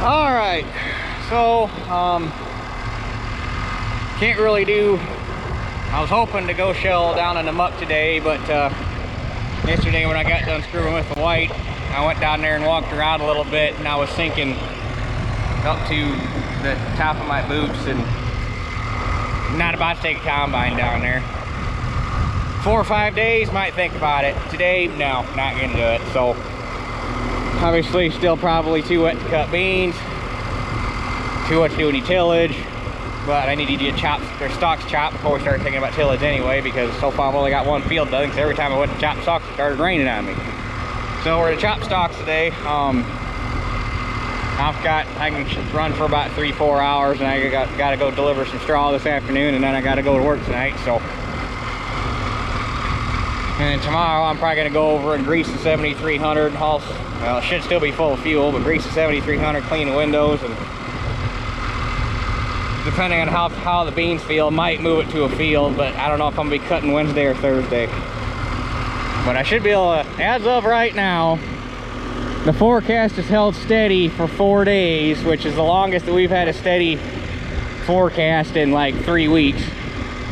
All right, so can't really do. I was hoping to go shell down in the muck today, but yesterday when I got done screwing with the white, I went down there and walked around a little bit, and I was sinking up to the top of my boots, and not about to take a combine down there. 4 or 5 days, might think about it. Today, no, not gonna do it. So obviously still probably too wet to cut beans, too wet to do any tillage, but I need to get stalks chopped before we start thinking about tillage anyway, because so far I've only got one field done, because every time I went to chop stalks it started raining on me. So we're to chop stalks today. I can run for about 3-4 hours, and I got to go deliver some straw this afternoon, and then I got to go to work tonight. So, and then tomorrow I'm probably going to go over and grease the 7300. Well, it should still be full of fuel, but grease the 7300, clean the windows, and depending on how the beans feel, might move it to a field, but I don't know if I'm going to be cutting Wednesday or Thursday. But I should be able to, as of right now, the forecast has held steady for 4 days, which is the longest that we've had a steady forecast in like 3 weeks.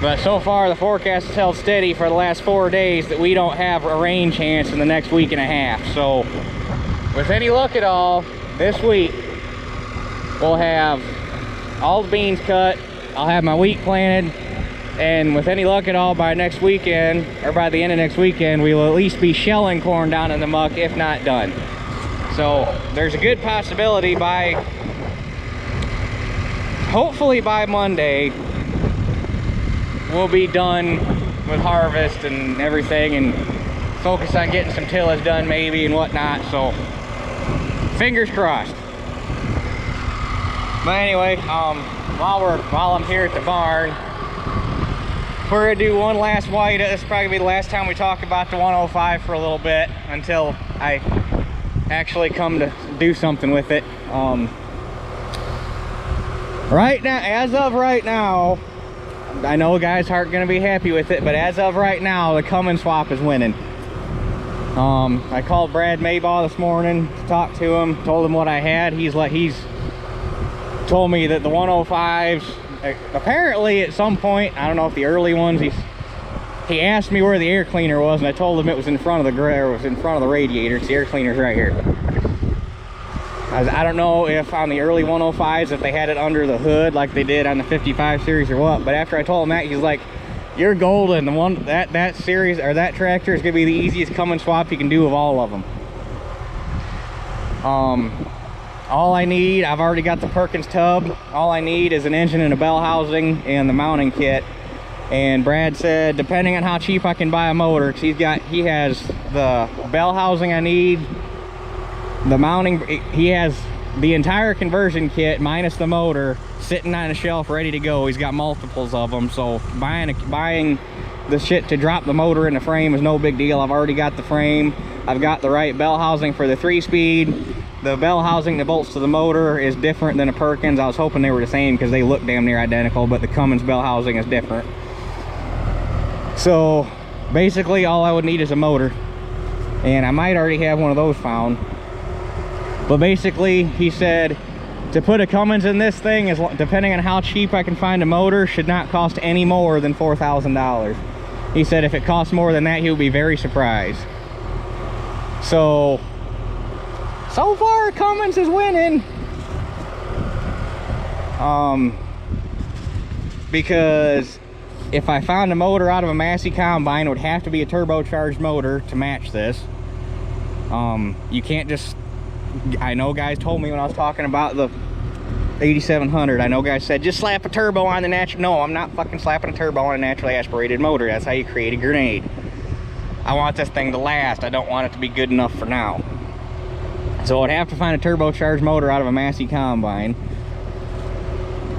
But so far the forecast has held steady for the last 4 days that we don't have a rain chance in the next week and a half. So with any luck at all, this week we'll have all the beans cut, I'll have my wheat planted, and with any luck at all, by next weekend, or by the end of next weekend, we will at least be shelling corn down in the muck, if not done. So there's a good possibility hopefully by Monday, we'll be done with harvest and everything, and focus on getting some tillage done maybe and whatnot. So fingers crossed. But anyway, while I'm here at the barn, we're gonna do one last white. This will probably be the last time we talk about the 105 for a little bit, until I actually come to do something with it. Right now, as of right now, I know guys aren't gonna be happy with it, but as of right now, the Cummins swap is winning. I called Brad Maybaugh this morning to talk to him, told him what I had. He's told me that the 105s, apparently at some point, I don't know if the early ones, he asked me where the air cleaner was, and I told him it was in front of the radiator. It's the air cleaner's right here. I don't know if on the early 105s if they had it under the hood like they did on the 55 series or what, but after I told him that, he's like, "You're golden. The one that series or that tractor is gonna be the easiest Cummins swap you can do of all of them." All I need, I've already got the Perkins tub. All I need is an engine and a bell housing and the mounting kit. And Brad said, depending on how cheap I can buy a motor, because he has the bell housing I need, the mounting, he has the entire conversion kit minus the motor sitting on a shelf ready to go. He's got multiples of them, so buying the shit to drop the motor in the frame is no big deal. I've already got the frame. I've got the right bell housing for the 3-speed. The bell housing that bolts to the motor is different than a Perkins. I was hoping they were the same because they look damn near identical, but the Cummins bell housing is different. So basically all I would need is a motor, and I might already have one of those found. But basically he said to put a Cummins in this thing, is depending on how cheap I can find a motor, should not cost any more than $4,000. He said if it costs more than that, he would be very surprised. So far Cummins is winning, because if I found a motor out of a Massey combine, it would have to be a turbocharged motor to match this. You can't just, I know guys told me when I was talking about the 8700, I know guys said just slap a turbo on the natural. No, I'm not fucking slapping a turbo on a naturally aspirated motor. That's how you create a grenade. I want this thing to last. I don't want it to be good enough for now. So I'd have to find a turbocharged motor out of a Massey combine.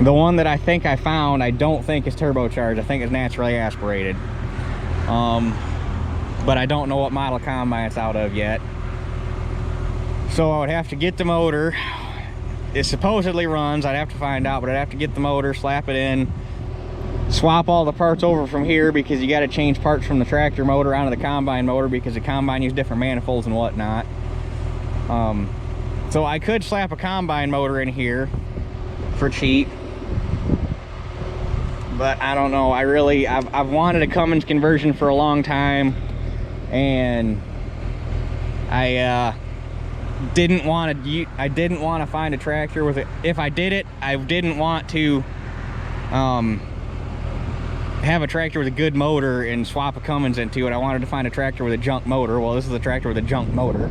The one that I think I found, I don't think is turbocharged. I think it's naturally aspirated. But I don't know what model combine it's out of yet. So I would have to get the motor. It supposedly runs. I'd have to find out, but I'd have to get the motor, slap it in, swap all the parts over from here, because you got to change parts from the tractor motor onto the combine motor, because the combine uses different manifolds and whatnot. So I could slap a combine motor in here for cheap, but I don't know. I've wanted a Cummins conversion for a long time, and I didn't want to find a tractor with it. If I did it, I didn't want to have a tractor with a good motor and swap a Cummins into it. I wanted to find a tractor with a junk motor. Well, this is a tractor with a junk motor.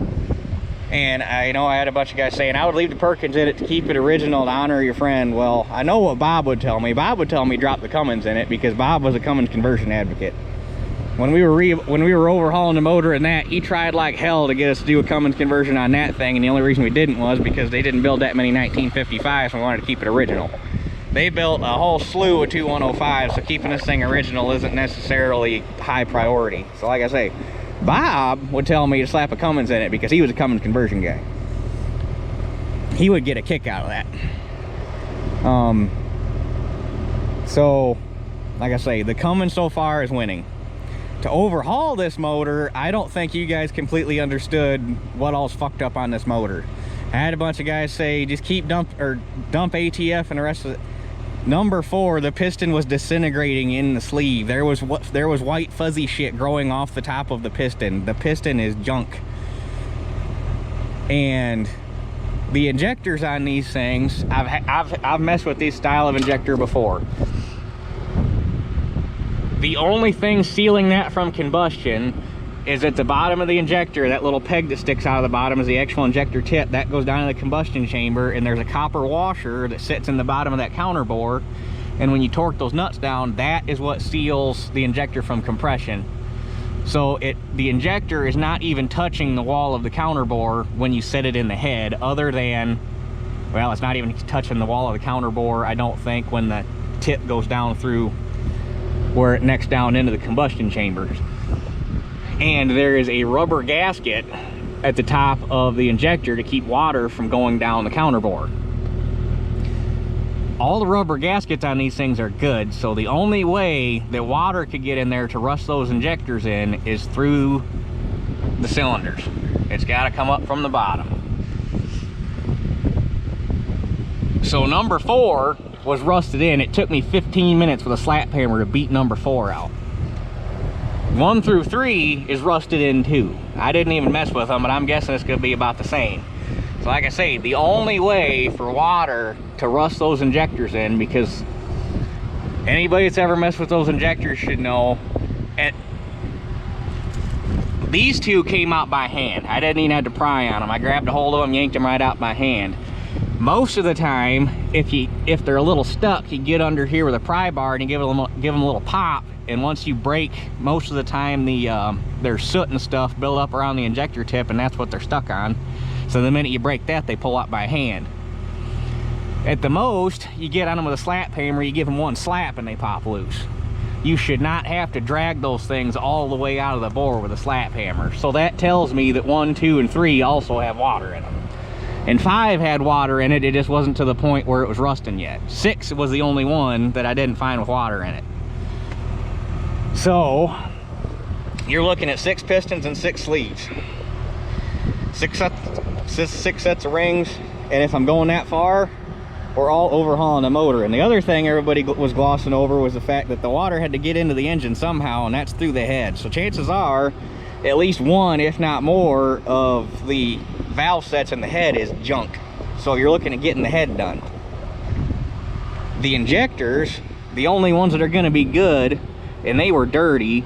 And I know I had a bunch of guys saying I would leave the Perkins in it to keep it original, to honor your friend. Well, I know what Bob would tell me. Bob would tell me drop the Cummins in it, because Bob was a Cummins conversion advocate. When we were overhauling the motor and that, he tried like hell to get us to do a Cummins conversion on that thing, and the only reason we didn't was because they didn't build that many 1955s, and we wanted to keep it original. They built a whole slew of 2105s, so keeping this thing original isn't necessarily high priority. So like I say, Bob would tell me to slap a Cummins in it because he was a Cummins conversion guy. He would get a kick out of that. So, like I say, the Cummins so far is winning. To overhaul this motor, I don't think you guys completely understood what all's fucked up on this motor. I had a bunch of guys say, just keep dump ATF and the rest of it. Number 4, the piston was disintegrating in the sleeve. There was white fuzzy shit growing off the top of the piston. The piston is junk. And the injectors on these things, I've messed with this style of injector before. The only thing sealing that from combustion is at the bottom of the injector. That little peg that sticks out of the bottom is the actual injector tip. That goes down to the combustion chamber, and there's a copper washer that sits in the bottom of that counter bore. And when you torque those nuts down, that is what seals the injector from compression. So the injector is not even touching the wall of the counter bore when you set it in the head, other than, well, it's not even touching the wall of the counter bore, I don't think, when the tip goes down through where it necks down into the combustion chambers. And there is a rubber gasket at the top of the injector to keep water from going down the counter bore. All the rubber gaskets on these things are good, so the only way that water could get in there to rust those injectors in is through the cylinders. It's got to come up from the bottom. So number 4 was rusted in. It took me 15 minutes with a slap hammer to beat number 4 out. 1 through 3 is rusted in too. I didn't even mess with them, but I'm guessing it's gonna be about the same. So like I say, the only way for water to rust those injectors in, because anybody that's ever messed with those injectors should know, and these two came out by hand. I didn't even have to pry on them. I grabbed a hold of them, yanked them right out by hand. Most of the time, if they're a little stuck, you get under here with a pry bar and you give them a little pop, and once you break, most of the time there's soot and stuff build up around the injector tip, and that's what they're stuck on. So the minute you break that, they pull out by hand. At the most, you get on them with a slap hammer, you give them one slap and they pop loose. You should not have to drag those things all the way out of the bore with a slap hammer. So that tells me that 1, 2, and 3 also have water in them. And 5 had water in it, it just wasn't to the point where it was rusting yet. 6 was the only one that I didn't find with water in it. So, you're looking at 6 pistons and 6 sleeves. 6 sets of rings, and if I'm going that far, we're all overhauling the motor. And the other thing everybody was glossing over was the fact that the water had to get into the engine somehow, and that's through the head. So chances are, at least one, if not more, of the valve sets in the head is junk. So you're looking at getting the head done. The injectors, the only ones that are going to be good, and they were dirty,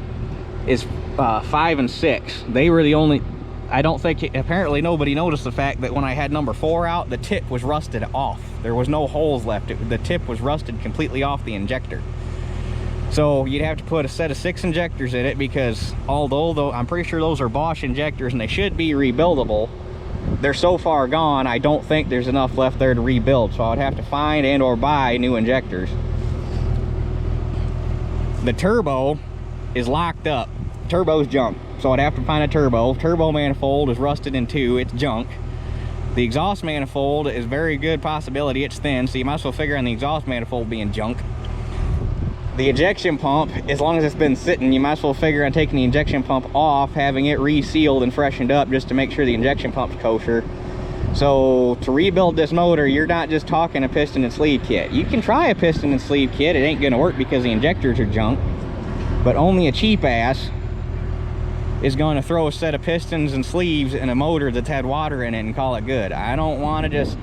is 5 and 6. They were the only, I don't think, apparently nobody noticed the fact that when I had number 4 out, the tip was rusted off. There was no holes left. The tip was rusted completely off the injector. So you'd have to put a set of 6 injectors in it, because although I'm pretty sure those are Bosch injectors and they should be rebuildable, they're so far gone, I don't think there's enough left there to rebuild. So I would have to find and or buy new injectors. The turbo is locked up. Turbo's junk, so I'd have to find a turbo. Turbo manifold is rusted in 2, it's junk. The exhaust manifold is very good possibility, it's thin, so you might as well figure on the exhaust manifold being junk. The injection pump, as long as it's been sitting, you might as well figure on taking the injection pump off, having it resealed and freshened up just to make sure the injection pump's kosher. So to rebuild this motor, you're not just talking a piston and sleeve kit. You can try a piston and sleeve kit. It ain't gonna work because the injectors are junk. But only a cheap ass is gonna throw a set of pistons and sleeves in a motor that's had water in it and call it good. I don't wanna just,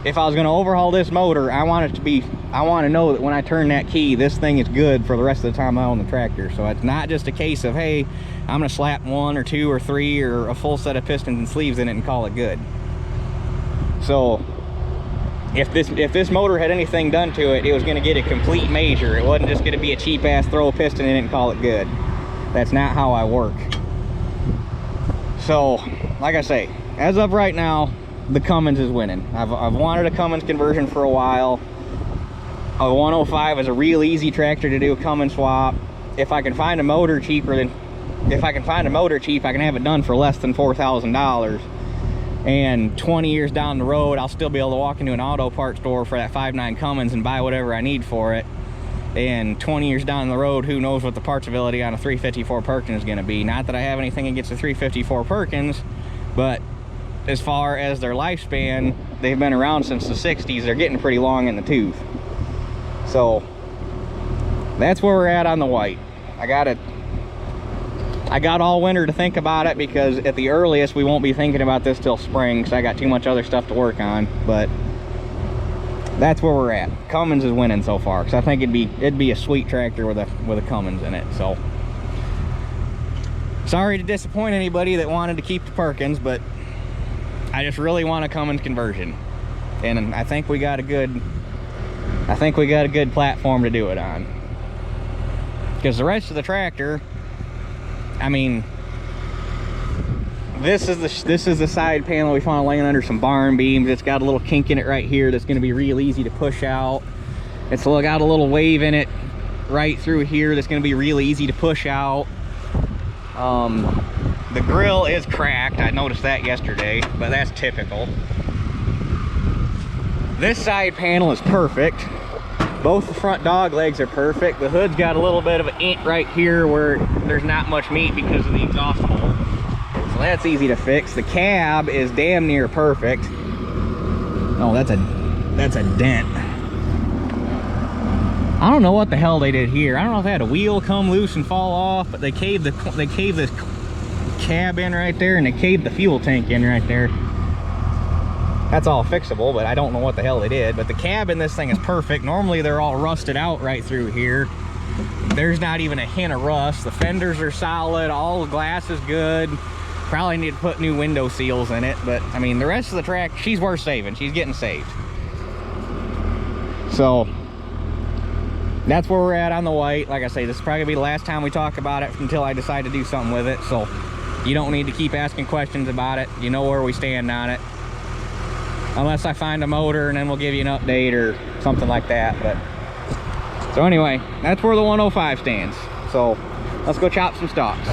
if I was gonna overhaul this motor, I want to know that when I turn that key, this thing is good for the rest of the time I own the tractor. So it's not just a case of, hey, I'm gonna slap 1 or 2 or 3 or a full set of pistons and sleeves in it and call it good. So if this motor had anything done to it, it was gonna get a complete major. It wasn't just gonna be a cheap ass throw a piston in it and call it good. That's not how I work. So like I say, as of right now, the Cummins is winning. I've wanted a Cummins conversion for a while. A 105 is a real easy tractor to do a Cummins swap. If I can find a motor cheap, I can have it done for less than $4,000. And 20 years down the road, I'll still be able to walk into an auto parts store for that 5.9 Cummins and buy whatever I need for it. And 20 years down the road, who knows what the parts ability on a 354 Perkins is going to be. Not that I have anything against the 354 Perkins, but as far as their lifespan, they've been around since the 60s. They're getting pretty long in the tooth. So that's where we're at on the white. I got all winter to think about it, because at the earliest we won't be thinking about this till spring, because I got too much other stuff to work on. But that's where we're at. Cummins is winning so far, because I think it'd be a sweet tractor with a Cummins in it. So sorry to disappoint anybody that wanted to keep the Perkins, but I just really want a Cummins conversion, and I think we got a good platform to do it on. Because the rest of the tractor, I mean, this is the side panel we found laying under some barn beams. It's got a little kink in it right here that's going to be real easy to push out. It's got a little wave in it right through here that's going to be real easy to push out. The grill is cracked. I noticed that yesterday, but that's typical. This side panel is perfect. Both the front dog legs are perfect. The hood's got a little bit of an int right here where there's not much meat because of the exhaust hole. So that's easy to fix. The cab is damn near perfect. Oh, that's a dent. I don't know what the hell they did here. I don't know if they had a wheel come loose and fall off, but they caved this cab in right there, and they caved the fuel tank in right there. That's all fixable, but I don't know what the hell they did. But the cab in this thing is perfect. Normally they're all rusted out right through here. There's not even a hint of rust. The fenders are solid. All the glass is good. Probably need to put new window seals in it, but I mean, the rest of the track, she's worth saving. She's getting saved. So that's where we're at on the white. Like I say, this is probably gonna be the last time we talk about it until I decide to do something with it. So you don't need to keep asking questions about it. You know where we stand on it. Unless I find a motor, and then we'll give you an update or something like that. But so anyway, that's where the 105 stands. So let's go chop some stalks.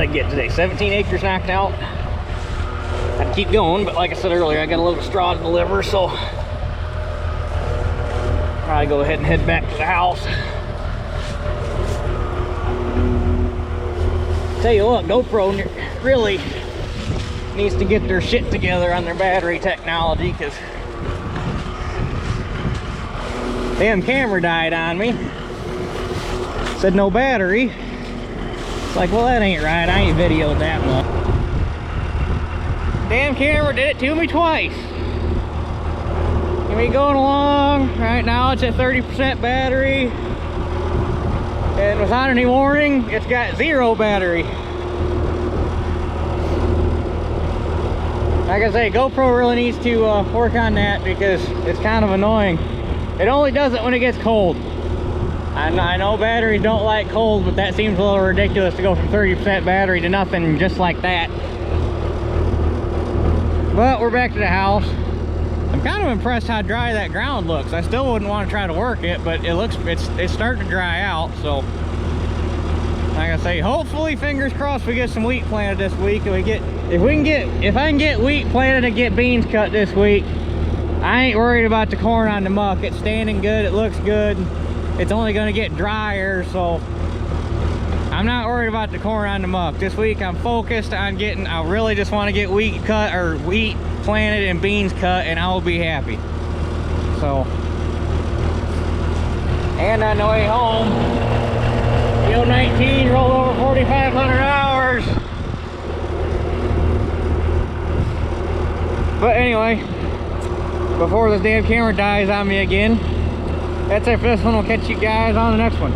I get today? 17 acres knocked out. I'd keep going, but like I said earlier, I got a little straw to deliver, so probably go ahead and head back to the house. Tell you what, GoPro really needs to get their shit together on their battery technology, because damn camera died on me. Said no battery. It's like, well, that ain't right. I ain't videoed that much. Damn camera did it to me twice. We going along. Right now it's at 30% battery. And without any warning, it's got 0 battery. Like I say, GoPro really needs to work on that, because it's kind of annoying. It only does it when it gets cold. I know batteries don't like cold, but that seems a little ridiculous to go from 30% battery to nothing just like that. But we're back to the house. I'm kind of impressed how dry that ground looks. I still wouldn't want to try to work it, but it's starting to dry out. So like I say, hopefully, fingers crossed, we get some wheat planted this week. And if I can get wheat planted and get beans cut this week, I ain't worried about the corn on the muck. It's standing good, it looks good. It's only going to get drier, so I'm not worried about the corn on the muck. This week I'm focused on I really just want to get wheat cut, or wheat planted and beans cut, and I'll be happy. So, and on the way home, the 19 rolled over 4,500 hours. But anyway, before this damn camera dies on me again, that's it for this one. We'll catch you guys on the next one.